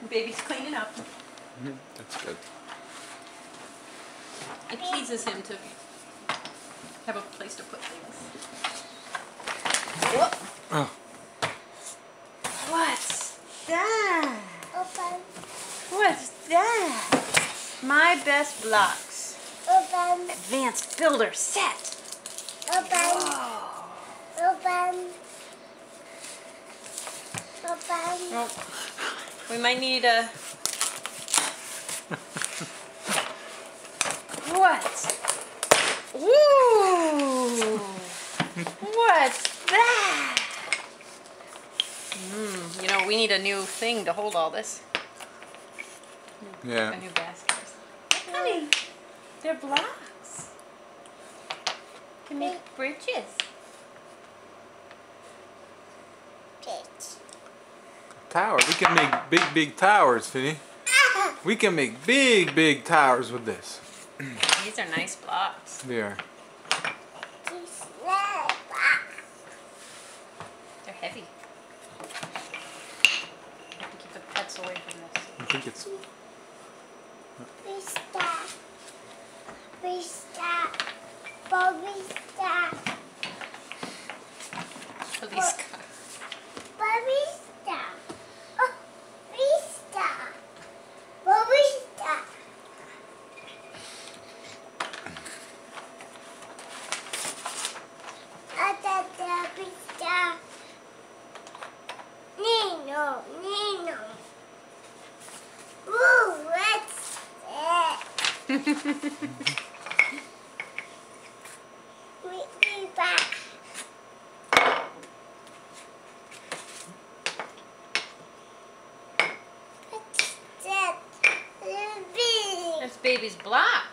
Baby's cleaning up. That's good. It pleases him to have a place to put things. Whoop. Oh. What's that? Open. What's that? My Best Blocks. Open. Advanced Builder Set. Open. Oh. Open. Open. Well, we might need a... What? Ooh! What's that? You know, we need a new thing to hold all this. Yeah. A new basket. Honey, they're blocks. To make bridges. Bitch. Tower. We can make big towers, Finny. We can make big towers with this. These are nice blocks. They are. They're heavy. Have to keep the pets away from this. I think it's. Vista. Vista. Bobista. Police car. Bobista. Oh, Vista. Bobista. Vista. Nino. Ooh, what's that? We back. What's that? That's baby's block.